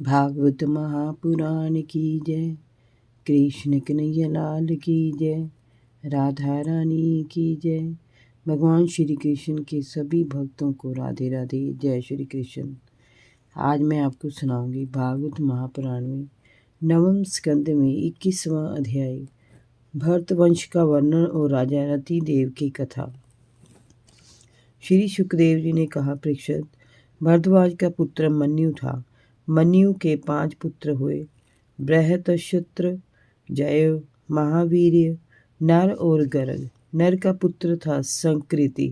भागवत महापुराण की जय। कृष्ण कन्हैया लाल की जय। राधा रानी की जय। भगवान श्री कृष्ण के सभी भक्तों को राधे राधे। जय श्री कृष्ण। आज मैं आपको सुनाऊंगी भागवत महापुराण में नवम स्कंद में 21वां अध्याय भरत वंश का वर्णन और राजा रति देव की कथा। श्री सुखदेव जी ने कहा, परीक्षित, भरद्वाज का पुत्र मन्यु था। मन्यु के 5 पुत्र हुए, बृहतशत्र, जय, महावीर्य, नर और गर्ग। नर का पुत्र था संकृति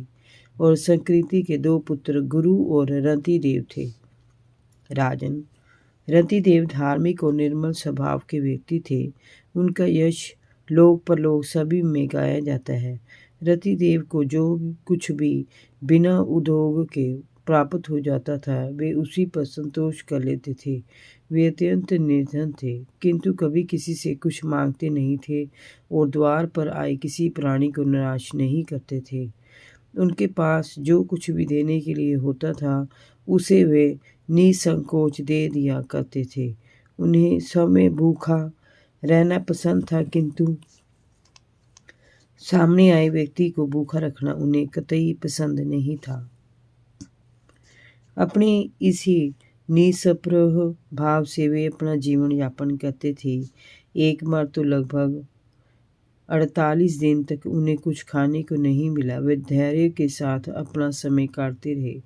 और संकृति के 2 पुत्र गुरु और रतिदेव थे। राजन, रतिदेव धार्मिक और निर्मल स्वभाव के व्यक्ति थे। उनका यश लोक परलोक सभी में गाया जाता है। रतिदेव को जो कुछ भी बिना उद्योग के प्राप्त हो जाता था वे उसी पर संतोष कर लेते थे। वे अत्यंत निर्धन थे, किंतु कभी किसी से कुछ मांगते नहीं थे और द्वार पर आए किसी प्राणी को निराश नहीं करते थे। उनके पास जो कुछ भी देने के लिए होता था उसे वे निसंकोच दे दिया करते थे। उन्हें समय भूखा रहना पसंद था, किंतु सामने आए व्यक्ति को भूखा रखना उन्हें कतई पसंद नहीं था। अपने इसी निस्पृह भाव से वे अपना जीवन यापन करते थे। एक बार तो लगभग 48 दिन तक उन्हें कुछ खाने को नहीं मिला। वे धैर्य के साथ अपना समय काटते रहे।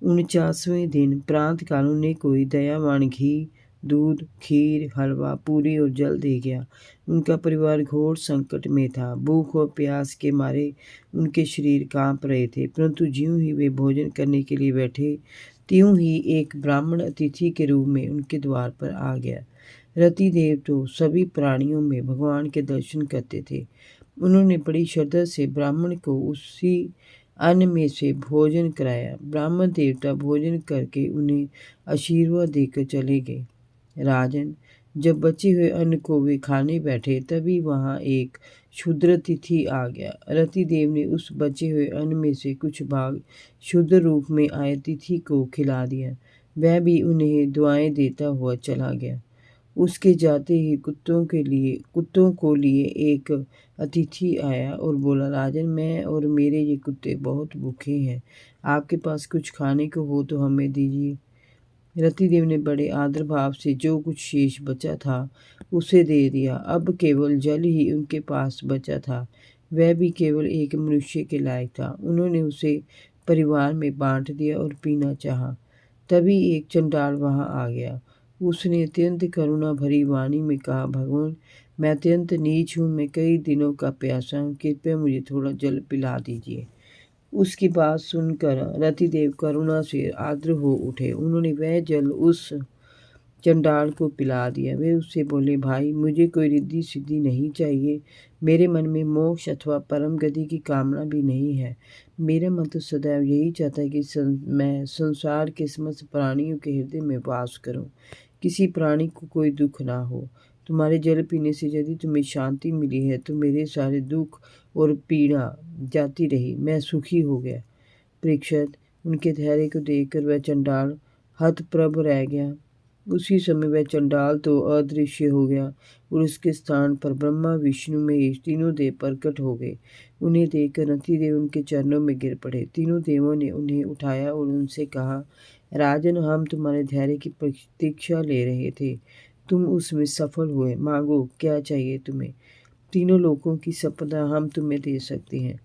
49वें दिन प्रातःकाल उन्हें कोई दयावान घी, दूध, खीर, हलवा, पूरी और जल दे गया। उनका परिवार घोर संकट में था। भूख और प्यास के मारे उनके शरीर कांप रहे थे, परंतु ज्यों ही वे भोजन करने के लिए बैठे त्यों ही एक ब्राह्मण अतिथि के रूप में उनके द्वार पर आ गया। रतिदेव तो सभी प्राणियों में भगवान के दर्शन करते थे। उन्होंने बड़ी श्रद्धा से ब्राह्मण को उसी अन्न में से भोजन कराया। ब्राह्मण देवता भोजन करके उन्हें आशीर्वाद देकर चले गए। राजन, जब बचे हुए अन्न को वे खाने बैठे तभी वहां एक क्षुद्र तिथि आ गया। रतिदेव ने उस बचे हुए अन्न में से कुछ भाग शुद्ध रूप में आए तिथि को खिला दिया। वह भी उन्हें दुआएं देता हुआ चला गया। उसके जाते ही कुत्तों को लिए एक अतिथि आया और बोला, राजन, मैं और मेरे ये कुत्ते बहुत भूखे हैं। आपके पास कुछ खाने को हो तो हमें दीजिए। रतिदेव ने बड़े आदर भाव से जो कुछ शेष बचा था उसे दे दिया। अब केवल जल ही उनके पास बचा था, वह भी केवल एक मनुष्य के लायक था। उन्होंने उसे परिवार में बांट दिया और पीना चाहा। तभी एक चंडाल वहां आ गया। उसने अत्यंत करुणा भरी वाणी में कहा, भगवान, मैं अत्यंत नीच हूँ, मैं कई दिनों का प्यासा हूँ, कृपया मुझे थोड़ा जल पिला दीजिए। उसकी बात सुनकर रतिदेव करुणा से आर्द्र हो उठे। उन्होंने वह जल उस चंडाल को पिला दिया। वे उससे बोले, भाई, मुझे कोई रिद्धि सिद्धि नहीं चाहिए। मेरे मन में मोक्ष अथवा परम गति की कामना भी नहीं है। मेरा मन तो सदैव यही चाहता है कि मैं संसार के समस्त प्राणियों के हृदय में वास करूं, किसी प्राणी को कोई दुख ना हो। तुम्हारे जल पीने से यदि तुम्हें शांति मिली है तो मेरे सारे दुख और पीड़ा जाती रही, मैं सुखी हो गया। परीक्षित, उनके धैर्य को देखकर वह चंडाल हतप्रभ रह गया। उसी समय वह चंडाल तो अदृश्य हो गया और उसके स्थान पर ब्रह्मा, विष्णु, महेश तीनों देव प्रकट हो गए। उन्हें देखकर रतिदेव उनके चरणों में गिर पड़े। तीनों देवों ने उन्हें उठाया और उनसे कहा, राजन, हम तुम्हारे धैर्य की प्रतीक्षा ले रहे थे, तुम उसमें सफल हुए। मांगो, क्या चाहिए तुम्हें? तीनों लोकों की संपदा हम तुम्हें दे सकते हैं।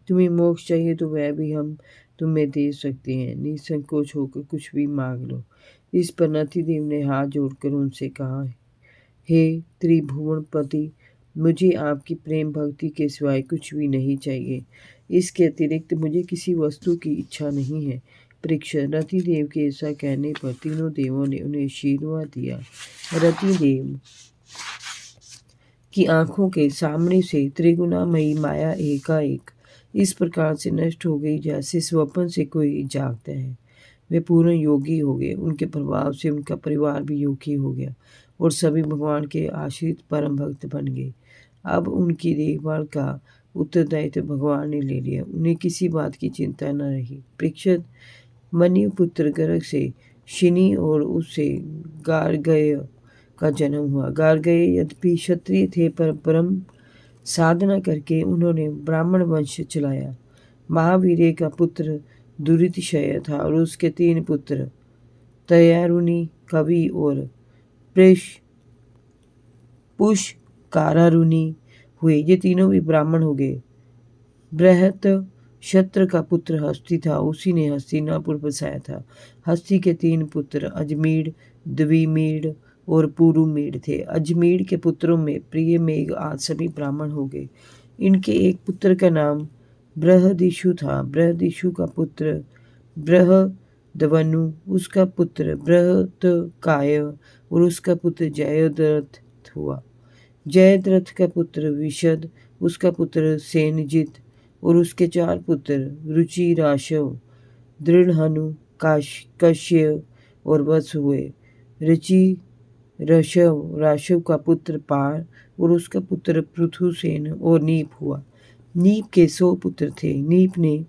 तुम्हें मोक्ष चाहिए तो वह भी हम तुम्हें दे सकते हैं। निसंकोच होकर कुछ भी मांग लो। इस पर नरसिंहदेव ने हाथ जोड़कर उनसे कहा, हे त्रिभुवनपति, मुझे आपकी प्रेम भक्ति के सिवाय कुछ भी नहीं चाहिए। इसके अतिरिक्त मुझे किसी वस्तु की इच्छा नहीं है। परीक्षित, रतिदेव के ऐसा कहने पर तीनों देवों ने उन्हें आशीर्वाद दिया। रतिदेव की आंखों के सामने से त्रिगुणामयी माया एकाएक इस प्रकार से नष्ट हो गई जैसे स्वप्न से कोई जागता है। वे पूर्ण योगी हो गए। उनके प्रभाव से उनका परिवार भी योगी हो गया और सभी भगवान के आश्रित परम भक्त बन गए। अब उनकी देखभाल का उत्तरदायित्व भगवान ने ले लिया। उन्हें किसी बात की चिंता न रही। परीक्षित, मनु पुत्र गर्ग से शिनी और उससे गार्गेय का जन्म हुआ। गार्गेय यद्यपि क्षत्रिय थे पर परम साधना करके उन्होंने ब्राह्मण वंश चलाया। महावीर का पुत्र दुरितिशय था और उसके 3 पुत्र तयारुणी, कवि और पुष्कारारुणी हुए। ये तीनों भी ब्राह्मण हो गए। बृहत क्षत्र का पुत्र हस्ती था, उसी ने हस्तिनापुर बसाया था। हस्ती के 3 पुत्र अजमीर, द्विमीड और पुरुमीड थे। अजमीर के पुत्रों में प्रिय मेघ आदि सभी ब्राह्मण हो गए। इनके एक पुत्र का नाम बृहदिषु था। बृहदिषु का पुत्र बृहदवनु, उसका पुत्र बृहत्काय और उसका पुत्र जयद्रथ हुआ। जयद्रथ का पुत्र विशद, उसका पुत्र सेनजित और उसके 4 पुत्र रुचि, राशव, दृढ़हनु, कश्य और वत्स हुए। रुचि राशव का पुत्र पार और उसका पुत्र पृथुसेन और नीप हुआ। नीप के 100 पुत्र थे। नीप ने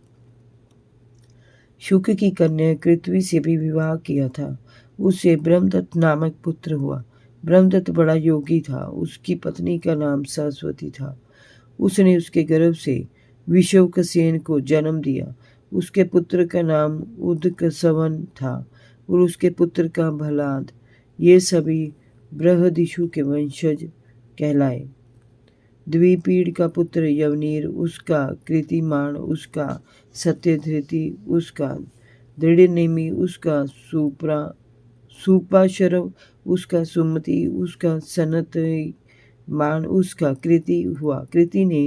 शुक की कन्या कृतवी से भी विवाह किया था। उससे ब्रह्मदत्त नामक पुत्र हुआ। ब्रह्मदत्त बड़ा योगी था। उसकी पत्नी का नाम सरस्वती था। उसने उसके गर्भ से विश्वकसेन को जन्म दिया। उसके पुत्र का नाम उदकसवन था और उसके पुत्र का भलाद। ये सभी बृहदिषु के वंशज कहलाए। द्विपीड का पुत्र यवनीर, उसका कृतिमान, उसका सत्यधृति, उसका दृढ़नेमि, उसका सुपाशरव, उसका सुमति, उसका सनतमान, उसका कृति हुआ। कृति ने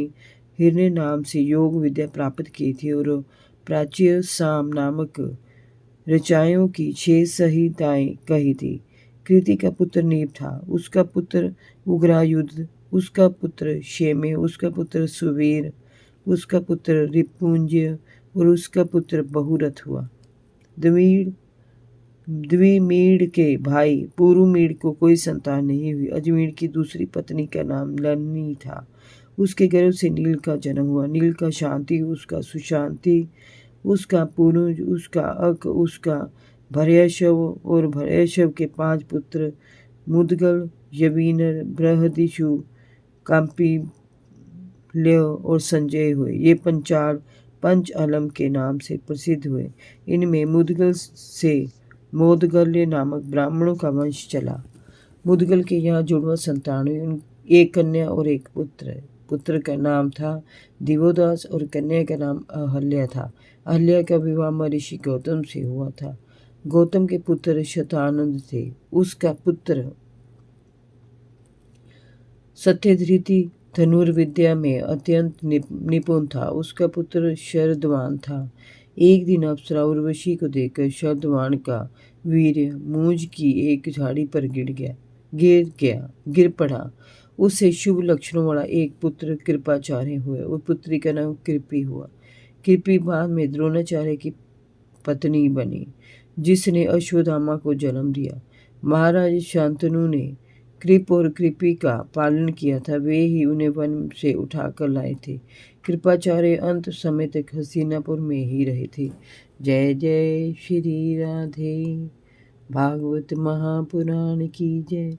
हिरण्य नाम से योग विद्या प्राप्त की थी और प्राच्य साम नामक ऋचाओं की 6 संहिताएं कही थी। कृति का पुत्र नीप था, उसका पुत्र उग्रायुध, उसका पुत्र शेमे, उसका पुत्र सुवीर, उसका पुत्र रिपुंजय और उसका पुत्र बहुरथ हुआ। द्विमीड के भाई पुरुमीड को कोई संतान नहीं हुई। अजमीर की दूसरी पत्नी का नाम लन्नी था। उसके गर्भ से नील का जन्म हुआ। नील का शांति, उसका सुशांति, उसका पुरुज, उसका अक, उसका भर्यशव और भर्यशव के 5 पुत्र मुदगल, यवीनर, बृहदिषु, काम्पिल्य और संजय हुए। ये पंचाल पंच अलम के नाम से प्रसिद्ध हुए। इनमें मुदगल से मोदगल्य नामक ब्राह्मणों का वंश चला। मुदगल के यहाँ जुड़वा संतान हुई। एक कन्या और एक पुत्र है। पुत्र का नाम था दिवोदास और कन्या का नाम अहल्या था। अहल्या का विवाह महर्षि गौतम से हुआ था। गौतम के पुत्र शतानंद थे। उसका पुत्र सत्यधृति धनुर्विद्या में अत्यंत निपुण था। उसका पुत्र शरदवान था। एक दिन अप्सरा उर्वशी को देखकर शरदवान का वीर्य मूंज की एक झाड़ी पर गिर पड़ा। उससे शुभ लक्षणों वाला एक पुत्र कृपाचार्य हुआ और पुत्री का नाम कृपी हुआ। कृपी बाद में द्रोणाचार्य की पत्नी बनी, जिसने अश्वत्थामा को जन्म दिया। महाराज शांतनु ने कृप और कृपी का पालन किया था। वे ही उन्हें वन से उठाकर लाए थे। कृपाचार्य अंत समय तक हस्तिनापुर में ही रहे थे। जय जय श्री राधे। भागवत महापुराण की जय।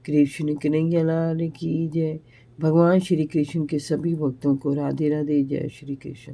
कृष्ण कन्हैया लाल की जय। भगवान श्री कृष्ण के सभी भक्तों को राधे राधे। जय श्री कृष्ण।